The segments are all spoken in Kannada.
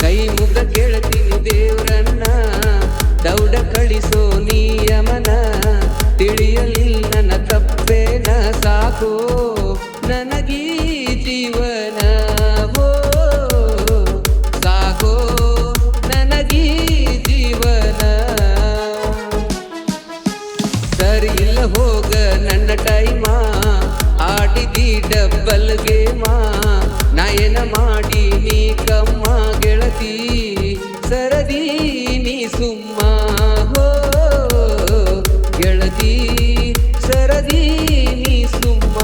ಕೈ ಮುಗ ಕೇಳ್ತೀನಿ ದೇವ್ರನ್ನ, ದೌಡ ಕಳಿಸೋ ನಿಯಮನ. ತಿಳಿಯಲಿಲ್ಲ ನನ್ನ ತಪ್ಪೇನ, ಸಾಕೋ ನನಗೀ ಜೀವನ. ಹೋ ಸಾಕೋ ನನಗೀ ಜೀವನ. ಸರಿ ಇಲ್ಲ ಹೋಗ ನನ್ನ ಟೈಮ, ಆಡಿದಿ ಡಬ್ಬಲ್ ಗೇಮ. ನಾ ಏನ ಮಾಡಿ ನೀ ಕಮ್ಮ ಗೆಳತಿ, ಸರದಿ ನೀ ಸುಮ್ಮ. ಹೋ ಗೆಳತಿ ಸರದಿ ನೀ ಸುಮ್ಮ.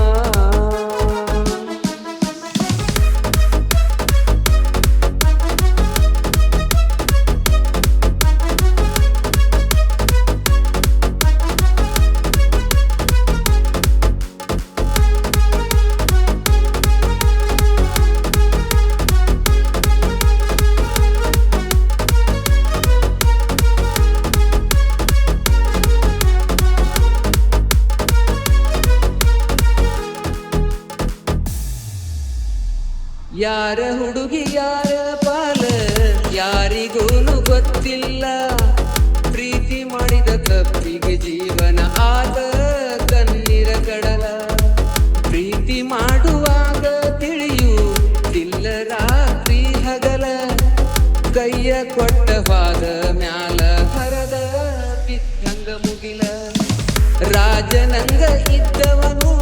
ಯಾರ ಹುಡುಗಿ ಯಾರ ಪಾಲ ಯಾರಿಗೂನು ಗೊತ್ತಿಲ್ಲ. ಪ್ರೀತಿ ಮಾಡಿದ ತಪ್ಪಿಗೆ ಜೀವನ ಆದ ಕಣ್ಣೀರ ಕಡಲ. ಪ್ರೀತಿ ಮಾಡುವಾಗ ತಿಳಿಯುತ್ತಿಲ್ಲ ರಾತ್ರಿ ಹಗಲ. ಕೈಯ ಕೊಟ್ಟವಾದ ಮ್ಯಾಲ ಹರದ ಬಿತ್ತಂಗ ಮುಗಿಲ. ರಾಜನಂಗ ಇದ್ದವನು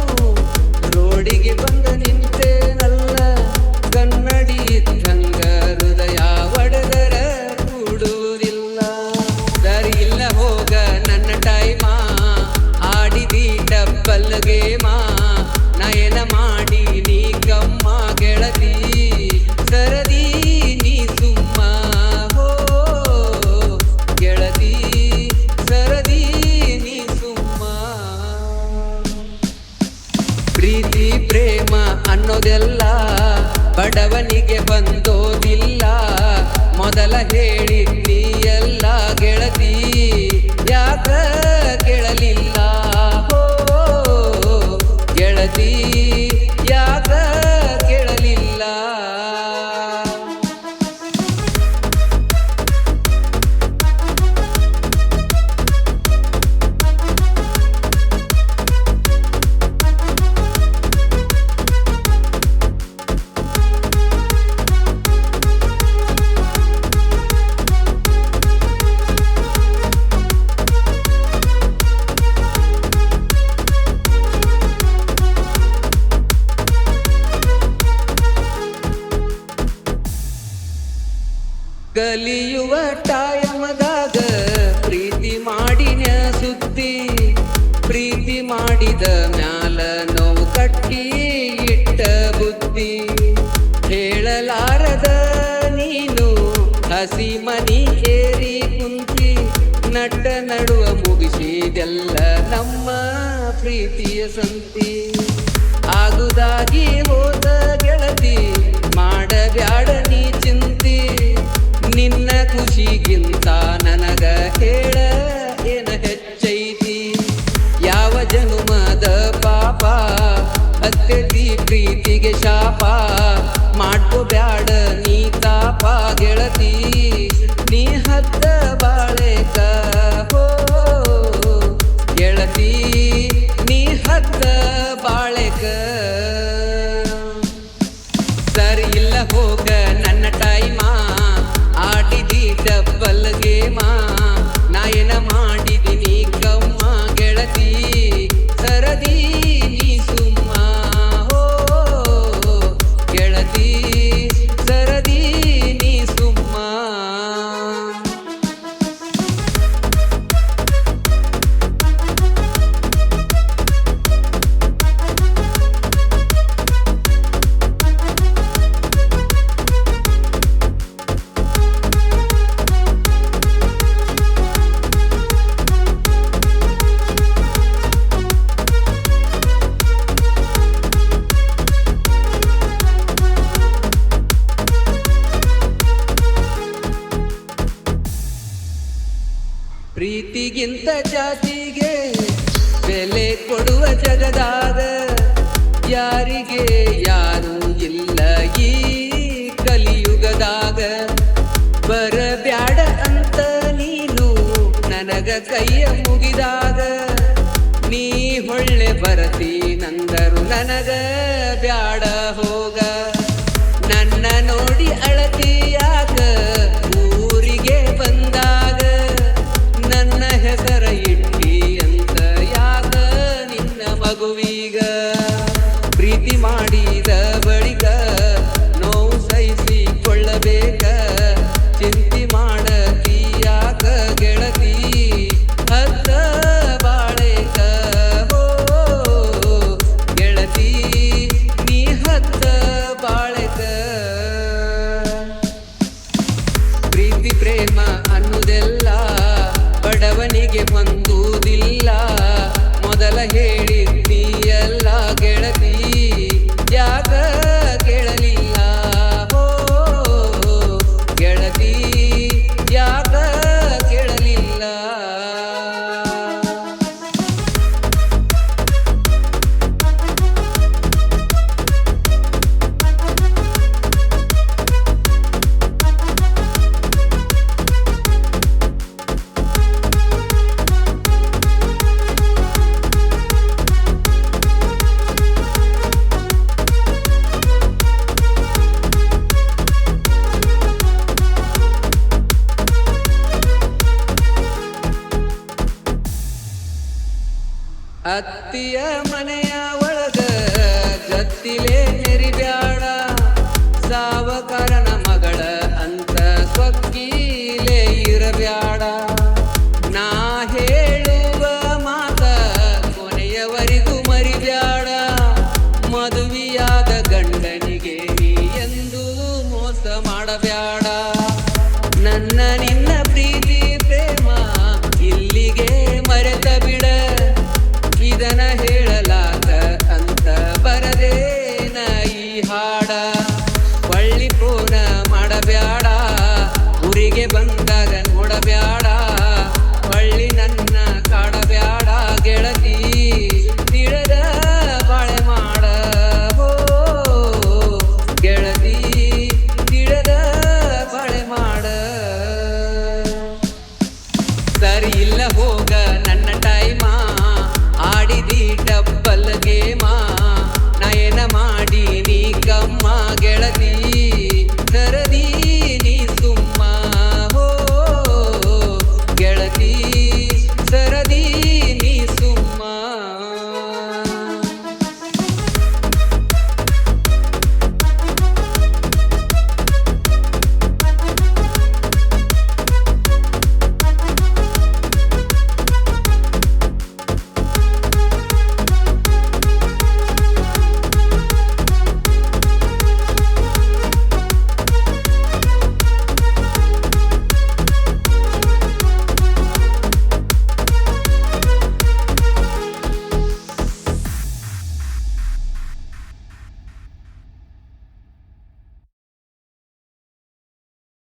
ರೋಡಿಗೆ ಬಂದ ನಿಂತೇನಲ್ಲ. ಕನ್ನಡಿ ಇದ್ದಂಗ ಹೃದಯ ಒಡೆದರ ಕೂಡುವುದಿಲ್ಲ. ಸರಿ ಇಲ್ಲ ಹೋಗ ನನ್ನ ಟೈಮ, ಆಡಿದಿ ಡಬ್ಬಲ್ ಗೇಮ. ನಯನ ಮಾಡಿ ನೀ ಕಮ್ಮ ಗೆಳತಿ, ಸರದಿ ನೀ ಸುಮ್ಮ. ಹೋ ಗೆಳತಿ ಸರದಿ ನೀ ಸುಮ್ಮ. ಪ್ರೀತಿ ಪ್ರೇಮ ಅನ್ನೋದೆಲ್ಲ ಬಡವನಿಗೆ ಬಂದೋದಿಲ್ಲ. ಮೊದಲ ಹೇಳಿದ್ನಿ ಎಲ್ಲ ಗೆಳತಿ, ಯಾಕ ಕೇಳಲಿಲ್ಲ. ಹೋ ಗೆಳತಿ ಯಾಕ ಕೇಳಲಿಲ್ಲ. ಕಲಿಯುವ ಟೈಮದಾಗ ಪ್ರೀತಿ ಮಾಡಿನ ಸುದ್ದಿ. ಪ್ರೀತಿ ಮಾಡಿದ ಮ್ಯಾಲ ನೋವು ಕಟ್ಟಿ ಇಟ್ಟ ಬುದ್ಧಿ. ಹೇಳಲಾರದ ನೀನು ಹಸಿ ಮನಿ ಏರಿ ಕುಂತಿ. ನಟ ನಡುವ ಮುಗಿಸಿದೆಲ್ಲ ನಮ್ಮ ಪ್ರೀತಿಯ ಸಂತಿ. ಆಗುದಾಗಿ ಹೋದ ಗೆಳತಿ, ಮಾಡಬ್ಯಾಡ ನೀ ಚಿಂತಿ. ನಿನ್ನ ಖುಷಿಗಿಂತ ನನಗ ಹೇಳ ಏನ ಹೆಚ್ಚೈತಿ. ಯಾವ ಜನುಮದ ಪಾಪ ಹತ್ತೆದಿ ಪ್ರೀತಿಗೆ ಶಾಪ. ಮಾಡ್ಕೋಬ್ಯಾಡ ನೀ ತಾಪ ಗೆಳತಿ, ನೀ ಹತ್ತ ಬಾಳೆಕ. ಹೋ ಗೆಳತಿ ನೀ ಹತ್ತ ಬಾಳೆಕ. ಸರಿ ಇಲ್ಲ ಹೋಗ ನನ್ನ ಟೈಮ, ಆಡಿದಿ ಡಬ್ಬಲ್ ಗೇಮ. ನಾಯನ ಮಾಡಿದಿನಿ ಕಮ್ಮ ಗೆಳತಿ, ಸರದಿ ನೀ ಸುಮ್ಮ. ಹೋ ಗೆಳತಿ ಸರದಿ ನೀ ಸುಮ್ಮ. ಪ್ರೀತಿಗಿಂತ ಜಾತಿಗೆ ಬೆಲೆ ಕೊಡುವ ಜಗದಾಗ ಯಾರಿಗೆ ಯಾರು ಇಲ್ಲ ಈ ಕಲಿಯುಗದಾಗ. ಬರಬ್ಯಾಡ ಅಂತ ನೀನು ನನಗ ಕೈಯ ಮುಗಿದಾಗ ನೀ ಹೊಳ್ಳೆ ಬರತೀನಂದರು ನನಗ ಬ್ಯಾಡ ಹೋಗ ನನ್ನ ನೋಡಿ ಅಳತಿಯಾಗ ಊರಿಗೆ ಬಂದಾಗ ನನ್ನ ಹೆಸರ ಇಟ್ಟಿ ಅಂತ ಯಾಕ ನಿನ್ನ ಮಗುವೀಗ ಪ್ರೀತಿ ಮಾಡಿದ ಬಳಿಕ ನೋವು ಸಹಿಸಿಕೊಳ್ಳಬೇಕ ಚಿಂತೆ ಮಾಡತೀಯಾಕ ಗೆಳತಿ ಹತ್ತ ಬಾಳೆಕ ಹೋ ಗೆಳತಿ ನೀ ಹತ್ತ ಬಾಳೆಕ ಪ್ರೀತಿ ಪ್ರೇಮ ಅನ್ನುವುದೆಲ್ಲ ಬಡವನಿಗೆ ಹೊಂದುವುದಿಲ್ಲ ಮೊದಲ ಹೇಳಿದ್ದೀಯಲ್ಲ ಗೆಳತಿ ಯಾಕ ಕೇಳಲಿಲ್ಲ ಹೋ ಗೆಳತಿ ಯಾಕ ಕೇಳಲಿಲ್ಲ ಅತ್ತಿಯ ಮನೆಯ ಒಳಗ ಗತ್ತಿಲೆ ನೆರಿಬ್ಯಾಡ ಸಾವಕಾರನ ಮಗಳ ಅಂತ ಸೊಕ್ಕಿಲೆ ಇರಬ್ಯಾಡ ನಾ ಹೇಳುವ ಮಾತ ಕೊನೆಯವರೆಗೂ ಮರಿಬ್ಯಾಡ ಮದುವೆಯಾದ ಗಂಡನಿಗೆ ನೀ ಎಂದು ಮೋಸ ಮಾಡಬ್ಯಾಡ ನನ್ನ ನಿನ್ನ ಪ್ರೀತಿ ಪ್ರೇಮ ಇಲ್ಲಿಗೆ ಮರೆತ ಬಿಡ ಇದನ ಹೇಳಲಾಗ ಅಂತ ಬರದೇನ ಈ ಹಾಡ ಒಳ್ಳಿ ಫೋನ ಮಾಡಬ್ಯಾಡ ಊರಿಗೆ ಬಂದ